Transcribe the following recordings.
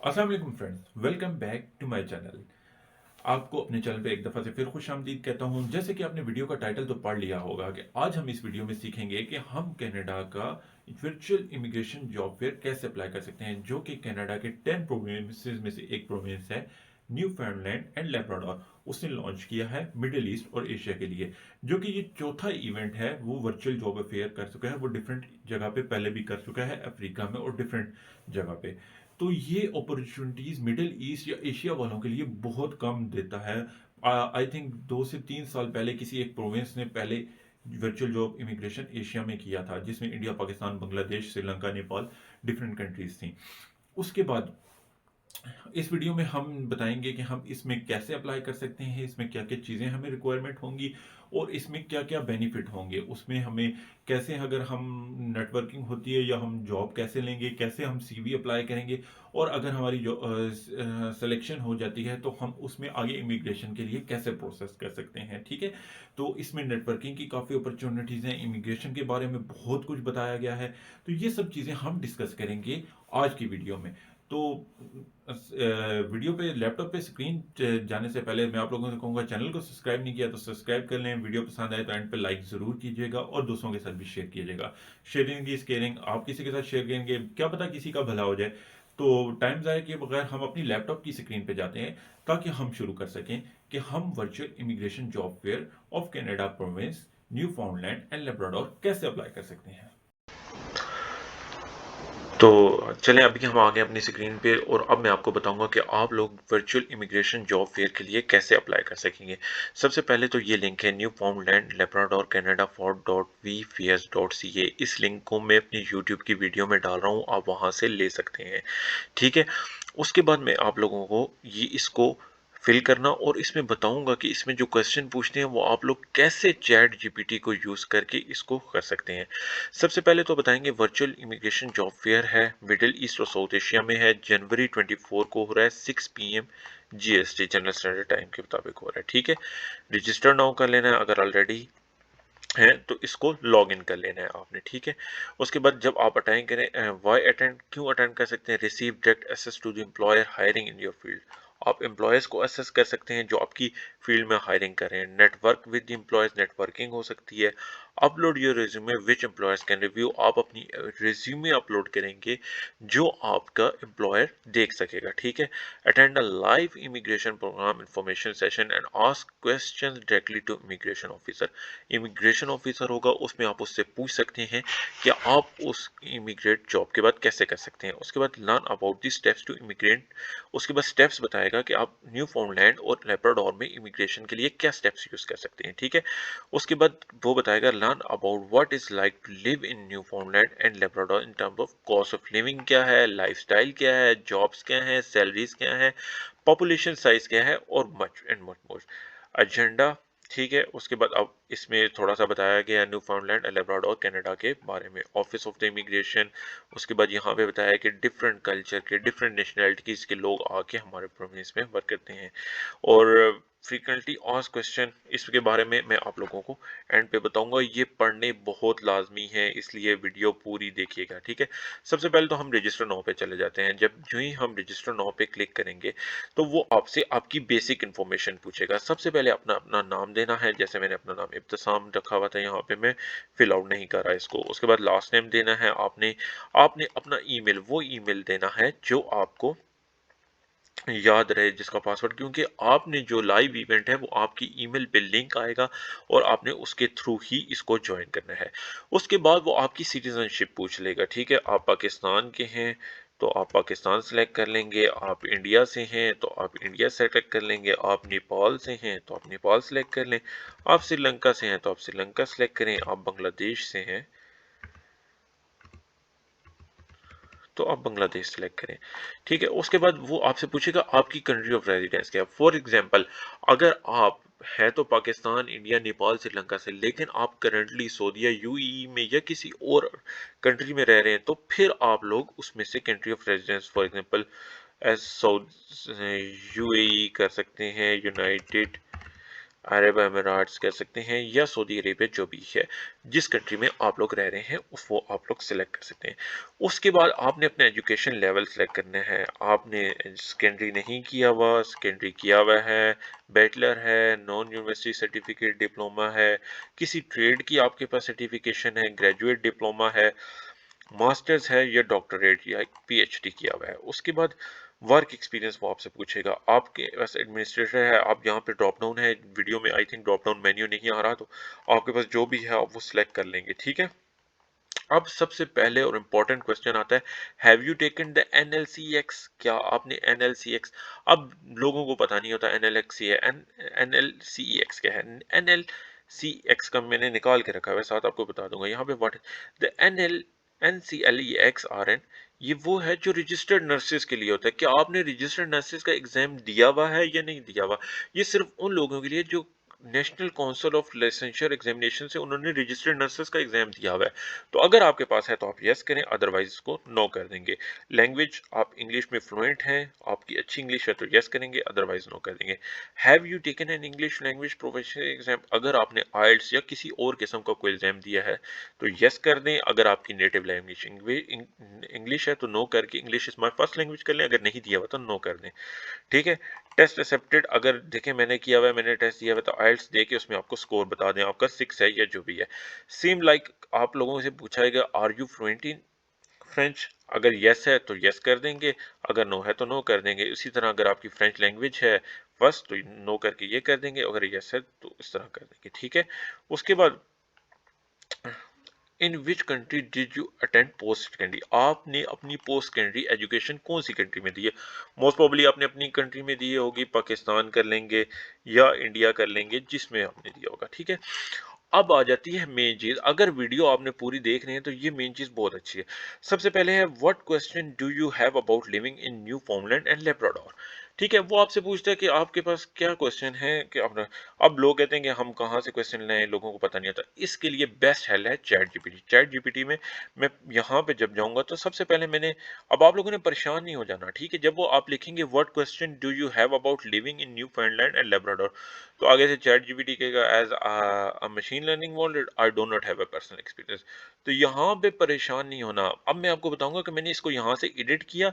अस्सलाम वालेकुम friends, welcome back to my channel. आपको अपने चैनल पे एक दफ़ा से फिर खुशामदीद कहता हूं। जैसे कि आपने वीडियो का टाइटल तो पढ़ लिया होगा कि आज हम इस वीडियो में सीखेंगे कि हम कनाडा का वर्चुअल इमिग्रेशन जॉब फेयर कैसे अप्लाई कर सकते हैं, जो कि कनाडा के 10 प्रोविंसेस में से एक प्रोविंस है न्यू फाउंडलैंड एंड लेब्राडोर। उसने लॉन्च किया है मिडिल ईस्ट और एशिया के लिए, जो कि ये चौथा इवेंट है। वो वर्चुअल जॉब फेयर कर चुका है, वो डिफरेंट जगह पे पहले भी कर चुका है, अफ्रीका में और डिफरेंट जगह पे। तो ये अपॉर्चुनिटीज मिडिल ईस्ट या एशिया वालों के लिए बहुत कम देता है। आई थिंक 2 से 3 साल पहले किसी एक प्रोविंस ने पहले वर्चुअल जॉब इमिग्रेशन एशिया में किया था, जिसमें India, Pakistan, Bangladesh, Sri Lanka, Nepal different countries थी। उसके बाद इस वीडियो में हम बताएंगे कि हम इसमें कैसे अप्लाई कर सकते हैं, इसमें क्या क्या चीज़ें हमें रिक्वायरमेंट होंगी और इसमें क्या क्या बेनिफिट होंगे। उसमें हमें कैसे, अगर हम नेटवर्किंग होती है या हम जॉब कैसे लेंगे, कैसे हम सीवी अप्लाई करेंगे, और अगर हमारी जो सिलेक्शन हो जाती है तो हम उसमें आगे इमिग्रेशन के लिए कैसे प्रोसेस कर सकते हैं। ठीक है, तो इसमें नेटवर्किंग की काफ़ी अपॉर्चुनिटीज़ हैं, इमिग्रेशन के बारे में बहुत कुछ बताया गया है। तो ये सब चीज़ें हम डिस्कस करेंगे आज की वीडियो में। तो वीडियो पे, लैपटॉप पे स्क्रीन जाने से पहले मैं आप लोगों से कहूंगा, चैनल को सब्सक्राइब नहीं किया तो सब्सक्राइब कर लें। वीडियो पसंद आए तो एंड पे लाइक जरूर कीजिएगा और दोस्तों के साथ भी शेयर कीजिएगा। Sharing is caring. आप किसी के साथ शेयर करेंगे, क्या पता किसी का भला हो जाए। तो टाइम ज़ाया किए बगैर हम अपनी लैपटॉप की स्क्रीन पे जाते हैं, ताकि हम शुरू कर सकें कि हम virtual immigration job fair of Canada province new फाउंडलैंड and Labrador कैसे अप्लाई कर सकते हैं। तो चलें, अभी हम आ गए अपनी स्क्रीन पे और अब मैं आपको बताऊंगा कि आप लोग वर्चुअल इमिग्रेशन जॉब फेयर के लिए कैसे अप्लाई कर सकेंगे। सबसे पहले तो ये लिंक है Newfoundland Labrador Canada for dot vFairs dot C A. इस लिंक को मैं अपनी यूट्यूब की वीडियो में डाल रहा हूँ, आप वहाँ से ले सकते हैं। ठीक है, उसके बाद मैं आप लोगों को ये इसको फिल करना और इसमें बताऊंगा कि इसमें जो क्वेश्चन पूछते हैं वो आप लोग कैसे चैट जीपीटी को यूज़ करके इसको कर सकते हैं। सबसे पहले तो बताएंगे, वर्चुअल इमिग्रेशन जॉब फेयर है, मिडिल ईस्ट और साउथ एशिया में है, जनवरी 24 को हो रहा है, 6 PM GST general standard time के मुताबिक हो रहा है। ठीक है, रजिस्टर नाउ कर लेना है अगर ऑलरेडी है तो इसको लॉग इन कर लेना है आपने। ठीक है, उसके बाद जब आप अटेंड करें, वाई अटेंड, क्यों अटेंड कर सकते हैं, receive direct access to the employer hiring in your field. आप एम्प्लॉयर्स को एसेस कर सकते हैं जो आपकी फील्ड में हायरिंग कर रहे हैं। Network with the employers, networking हो सकती है। Upload your resume which employers can review, आप अपनी रिज्यूमे अपलोड करेंगे जो आपका एम्प्लॉयर देख सकेगा। ठीक है, attend a live immigration program information session and ask questions directly to immigration officer. Immigration officer होगा, उसमें आप उससे पूछ सकते हैं कि आप उस इमिग्रेट जॉब के बाद कैसे कर सकते हैं। उसके बाद learn about the steps to immigrate, उसके बाद स्टेप्स बताएगा कि आप न्यू फाउंडलैंड और लेब्राडोर में इमिग्रेशन के लिए क्या स्टेप्स यूज कर सकते हैं। ठीक है, उसके बाद वो बताएगा learn about what is like to live in Newfoundland and Labrador in terms of cost of living क्या है, लाइफस्टाइल क्या है, जॉब्स क्या है, सैलरीज क्या है, पॉपुलेशन साइज क्या है और much and much more. Agenda, ठीक है, उसके बाद अब इसमें थोड़ा सा बताया गया न्यू फाउंडलैंड लेब्राडोर कनाडा के बारे में, ऑफिस ऑफ द इमिग्रेशन। उसके बाद यहाँ पे बताया कि डिफरेंट कल्चर के, डिफरेंट नेशनैलिटीज़ के लोग आके हमारे प्रोविंस में वर्क करते हैं। और फ्रीक्वेंटली आस्क्ड क्वेश्चन, इसके बारे में मैं आप लोगों को एंड पे बताऊंगा। ये पढ़ने बहुत लाजमी है, इसलिए वीडियो पूरी देखिएगा। ठीक है, सबसे पहले तो हम रजिस्टर नाउ पे चले जाते हैं। जब जो ही हम रजिस्टर नाउ पे क्लिक करेंगे तो वो आपसे आपकी बेसिक इन्फॉर्मेशन पूछेगा। सबसे पहले अपना अपना नाम देना है, जैसे मैंने अपना नाम इब्तिसाम रखा हुआ था, यहाँ पे मैं फिल आउट नहीं कर रहा इसको। उसके बाद लास्ट नेम देना है आपने। आपने अपना ईमेल, वो ईमेल देना है जो आपको याद रहे, जिसका पासवर्ड, क्योंकि आपने जो लाइव इवेंट है वो आपकी ईमेल पे लिंक आएगा और आपने उसके थ्रू ही इसको ज्वाइन करना है। उसके बाद वो आपकी सिटीजनशिप पूछ लेगा। ठीक है, आप पाकिस्तान के हैं तो आप पाकिस्तान सेलेक्ट कर लेंगे, आप इंडिया से हैं तो आप इंडिया सेलेक्ट कर लेंगे, आप नेपाल से हैं तो आप नेपाल सेलेक्ट कर लें, आप श्रीलंका से हैं तो आप श्रीलंका सेलेक्ट करें, आप बांग्लादेश से हैं तो आप बांग्लादेश सेलेक्ट करें। ठीक है, उसके बाद वो आपसे पूछेगा आपकी कंट्री ऑफ रेजिडेंस क्या है। फॉर एग्जांपल, अगर आप है तो पाकिस्तान, इंडिया, नेपाल, श्रीलंका से, लेकिन आप करंटली सऊदी या यूएई में या किसी और कंट्री में रह रहे हैं तो फिर आप लोग उसमें से country of residence, for example as UAE कर सकते हैं, यूनाइटेड अरब अमीरात कह सकते हैं या सऊदी अरेबिया, जो भी है जिस कंट्री में आप लोग रह रहे हैं वो आप लोग सिलेक्ट कर सकते हैं। उसके बाद आपने अपना एजुकेशन लेवल सेलेक्ट करना है। आपने सेकेंडरी नहीं किया हुआ, सेकेंडरी किया हुआ है, बैचलर है, नॉन यूनिवर्सिटी सर्टिफिकेट डिप्लोमा है, किसी ट्रेड की आपके पास सर्टिफिकेशन है, ग्रेजुएट डिप्लोमा है, मास्टर्स है या डॉक्टरेट या पीएचडी किया हुआ है। उसके बाद वर्क एक्सपीरियंस वो आपसे पूछेगा। आपके पास एडमिनिस्ट्रेटर है, आप यहाँ पे ड्रॉप डाउन है वीडियो में, I think drop down menu नहीं आ रहा, तो आपके पास जो भी है आप वो सिलेक्ट कर लेंगे, ठीक है। अब सबसे पहले और इम्पोर्टेंट क्वेश्चन आता है, हैव यू टेकन द एनएलसीएक्स? क्या आपने एनएलसीएक्स, अब लोगों को पता नहीं होता एनएलएक्स है, एनएलसीएक्स क्या है। एनएलसीएक्स का मैंने निकाल के रखा है, साथ आपको बता दूंगा यहाँ पे व्हाट द एनएल NCLEXRN, ये वो है जो रजिस्टर्ड नर्सेज के लिए होता है। क्या आपने रजिस्टर्ड नर्सेज का एग्जाम दिया हुआ है या नहीं दिया हुआ? ये सिर्फ उन लोगों के लिए जो national council of licensor examination से उन्होंने रजिस्टर्ड नर्सेज का एग्जाम दिया हुआ है। तो अगर आपके पास है तो आप यस करें, अदरवाइज इसको नो कर देंगे। लैंग्वेज आप इंग्लिश में फ्लुएंट हैं, आपकी अच्छी इंग्लिश है तो यस करेंगे, अदरवाइज नो कर देंगे। Have you taken an English language professional exam? अगर आपने आइल्स या किसी और किस्म का कोई एग्जाम दिया है तो यस कर दें। अगर आपकी नेटिव लैंग्वेज इंग्लिश है तो नो करके English is my first language कर लें। अगर नहीं दिया हुआ तो नो कर दें, ठीक है। टेस्ट एक्सेप्टेड, अगर देखें मैंने किया हुआ है, मैंने टेस्ट दिया हुआ है, तो आइल्स दे के उसमें आपको स्कोर बता दें आपका 6 है या जो भी है। सेम लाइक आप लोगों से पूछा है are you fluent in French? अगर यस है तो यस कर देंगे, अगर नो है तो नो कर देंगे। इसी तरह अगर आपकी फ्रेंच लैंग्वेज है फर्स्ट तो नो करके ये कर देंगे, अगर यस है तो इस तरह कर देंगे, ठीक है। उसके बाद in which country did you attend post secondary? आपने अपनी पोस्ट सेकेंडरी एजुकेशन कौन सी कंट्री में दी है? मोस्ट प्रोबेबली आपने अपनी कंट्री में दी होगी, पाकिस्तान कर लेंगे या इंडिया कर लेंगे, जिसमें आपने दिया होगा, ठीक है। अब आ जाती है मेन चीज। अगर वीडियो आपने पूरी देख रहे हैं तो ये मेन चीज बहुत अच्छी है। सबसे पहले है, what question do you have about living in Newfoundland and Labrador? ठीक है, वो आपसे पूछता है कि आपके पास क्या क्वेश्चन है कि अपना। अब लोग कहते हैं कि हम कहाँ से क्वेश्चन लें, लोगों को पता नहीं होता। इसके लिए बेस्ट हेल्प है चैट जीपीटी। चैट जीपीटी में मैं यहाँ पे जब जाऊंगा तो सबसे पहले मैंने, अब आप लोगों ने परेशान नहीं हो जाना, ठीक है। जब वो आप लिखेंगे what question do you have about living in Newfoundland and Labrador, तो आगे से चैट जीपीटी कहेगा as a machine learning model I do not have a personal experience. तो यहाँ पे परेशान नहीं होना। अब मैं आपको बताऊंगा कि मैंने इसको यहाँ से एडिट किया,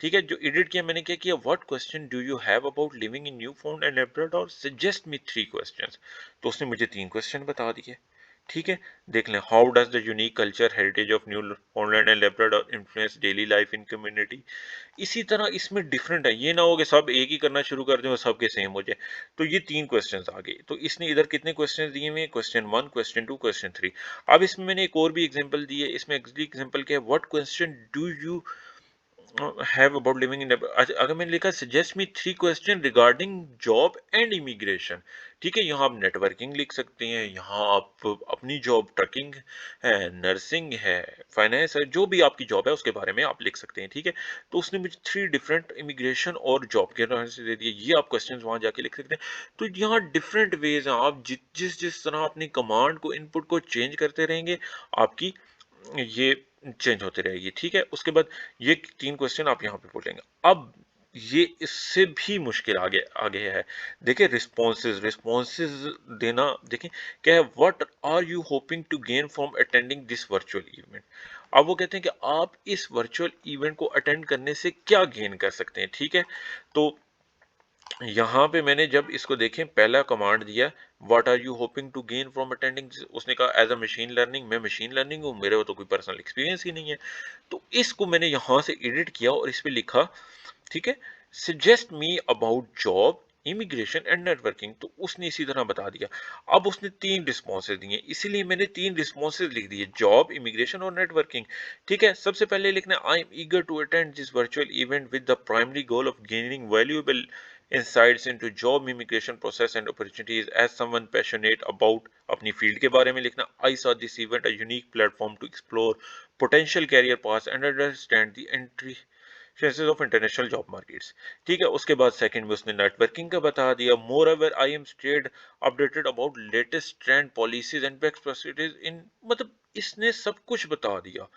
ठीक है। जो एडिट किया मैंने क्या किया, what question do you have about living in new found and Labrador, suggest me 3 questions. तो उसने मुझे 3 क्वेश्चन बता दिए, ठीक है। देख लें, how does the unique culture heritage of new फाउंडलैंड and Labrador influence daily life in community. इसी तरह इसमें डिफरेंट है, ये ना हो कि सब एक ही करना शुरू कर दें और सबके सेम हो जाए। तो ये 3 क्वेश्चंस आ गए। तो इसने इधर कितने क्वेश्चंस दिए हुए हैं, क्वेश्चन 1, क्वेश्चन 2, क्वेश्चन 3। अब इसमें मैंने एक और भी एग्जांपल दी है। इसमें अगली एग्जांपल क्या है, what question do you have about living इन, अगर मैंने लिखा suggest me 3 question regarding job and immigration, ठीक है। यहाँ आप नेटवर्किंग लिख सकते हैं, यहाँ आप अपनी जॉब ट्रकिंग है, नर्सिंग है, फाइनेंस है, जो भी आपकी जॉब है उसके बारे में आप लिख सकते हैं, ठीक है। तो उसने मुझे 3 डिफरेंट इमिग्रेशन और जॉब के नाम से दे दिए। ये आप क्वेश्चंस वहां जाके लिख सकते हैं। तो यहाँ डिफरेंट वेज हैं, आप जिस जिस तरह अपनी कमांड को, इनपुट को चेंज करते रहेंगे, आपकी ये चेंज होती रहेगी, ठीक है। उसके बाद ये 3 क्वेश्चन आप यहाँ पे बोलेंगे। अब ये इससे भी मुश्किल आगे है। देखिए, रिस्पॉन्सेज देना। देखें क्या है, what are you hoping to gain from attending this virtual event? अब वो कहते हैं कि आप इस वर्चुअल इवेंट को अटेंड करने से क्या गेन कर सकते हैं, ठीक है। तो यहाँ पे मैंने जब इसको देखें, पहला कमांड दिया, what are you hoping to gain from attending, उसने कहा एज अ मशीन लर्निंग, मैं मशीन लर्निंग हूँ, मेरे को तो कोई पर्सनल एक्सपीरियंस ही नहीं है। तो इसको मैंने यहाँ से एडिट किया और इस पे लिखा, ठीक है, suggest me about job, immigration and networking. तो उसने इसी तरह बता दिया। अब उसने 3 रिस्पॉन्सेज दिए, इसीलिए मैंने 3 रिस्पॉन्सेज लिख दिए, जॉब, इमिग्रेशन और नेटवर्किंग, ठीक है। सबसे पहले लिखना, I am eager to attend this virtual event with the primary goal of gaining valuable insights into job immigration process and opportunities as someone passionate about अपनी फील्ड के बारे में लिखना। I saw this event a unique platform to explore potential career paths and understand the entry chances of international job markets, ठीक है। उसके बाद second में उसने नेटवर्किंग का बता दिया, moreover I am stayed updated about latest trend policies and best practices in, मतलब इसने सब कुछ बता दिया,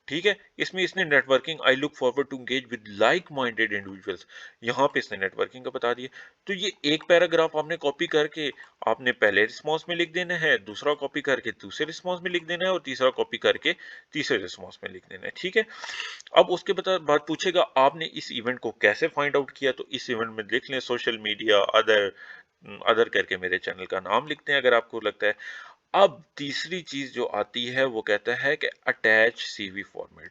ठीक है, इसमें इसने networking I look forward to engage with like minded individuals, यहाँ पे इसने नेटवर्किंग का बता दिया। तो ये एक पैराग्राफ आपने कॉपी करके आपने पहले रिस्पॉन्स में लिख देना है, दूसरा कॉपी करके दूसरे रिस्पॉन्स में लिख देना है और तीसरा कॉपी करके तीसरे रिस्पॉन्स में लिख देना है, ठीक है। अब उसके बाद पूछेगा आपने इस इवेंट को कैसे फाइंड आउट किया, तो इस इवेंट में लिख लें सोशल मीडिया अदर करके मेरे चैनल का नाम लिखते हैं अगर आपको लगता है। अब तीसरी चीज जो आती है वो कहता है कि अटैच सीवी फॉर्मेट,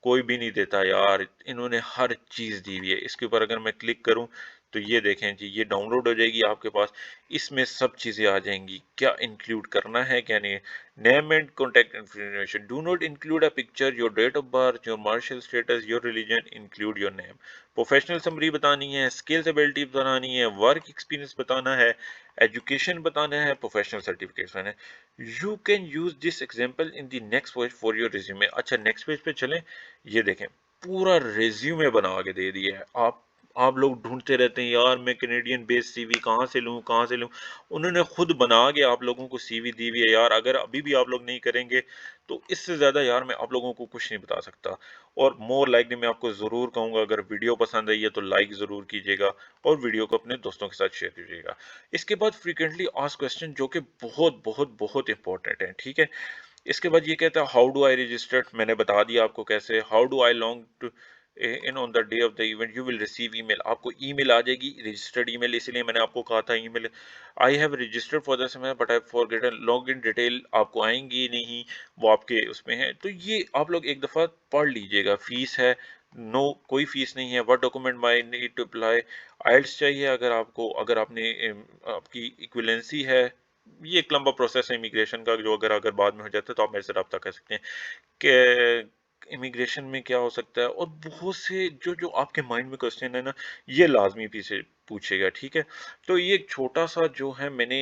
कोई भी नहीं देता यार, इन्होंने हर चीज दी हुई है। इसके ऊपर अगर मैं क्लिक करूं तो ये देखें जी, ये डाउनलोड हो जाएगी आपके पास, इसमें सब चीजें आ जाएंगी, क्या इंक्लूड करना है क्या नहीं। Name and contact information, do not include a picture, your date of birth, your marital status, your religion, include your name. Professional summary बतानी है, स्किल्स एबिलिटी बतानी है, वर्क एक्सपीरियंस बताना है, एजुकेशन बताना है, प्रोफेशनल सर्टिफिकेट बताना है। You can use this example in the next page for your resume. अच्छा, नेक्स्ट पेज पे चलें, ये देखें पूरा रिज्यूमे बना के दे दिया है। आप लोग ढूंढते रहते हैं यार मैं कैनेडियन बेस्ड सीवी कहाँ से लूँ कहाँ से लूँ, उन्होंने खुद बना के आप लोगों को सीवी दी हुई है यार। अगर अभी भी आप लोग नहीं करेंगे तो इससे ज़्यादा यार मैं आप लोगों को कुछ नहीं बता सकता। और मोर लाइकली मैं आपको ज़रूर कहूँगा, अगर वीडियो पसंद आई है तो लाइक ज़रूर कीजिएगा और वीडियो को अपने दोस्तों के साथ शेयर कीजिएगा। इसके बाद फ्रीक्वेंटली आस्क्ड क्वेश्चन जो कि बहुत बहुत बहुत इंपॉर्टेंट है, ठीक है। इसके बाद ये कहता है हाउ डू आई रजिस्टर्ड, मैंने बता दिया आपको कैसे। How do I long to in on the day of the event you will receive email, आपको ईमेल आ जाएगी रजिस्टर्ड ईमेल, इसलिए मैंने आपको कहा था email. I have registered for the same but I forgotten log in detail, आपको आएंगी नहीं, वो आपके उसमें है। तो ये आप लोग एक दफ़ा पढ़ लीजिएगा। फीस है, नो कोई फीस नहीं है। What document my need to apply, आइल्स चाहिए अगर आपको, अगर आपने आपकी इक्विवेलेंसी है। ये एक लंबा प्रोसेस है इमिग्रेशन का, जो अगर अगर बाद में हो जाता है तो आप मेरे से रब्ता कर सकते हैं कि इमिग्रेशन में क्या हो सकता है। और बहुत से जो जो आपके माइंड में क्वेश्चन है ना, ये लाजमी पीछे पूछेगा, ठीक है। तो ये एक छोटा सा जो है मैंने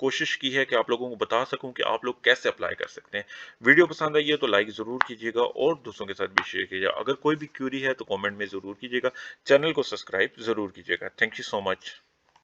कोशिश की है कि आप लोगों को बता सकूं कि आप लोग कैसे अप्लाई कर सकते हैं। वीडियो पसंद आई है तो लाइक ज़रूर कीजिएगा और दोस्तों के साथ भी शेयर कीजिएगा। अगर कोई भी क्यूरी है तो कमेंट में ज़रूर कीजिएगा, चैनल को सब्सक्राइब ज़रूर कीजिएगा। Thank you so much.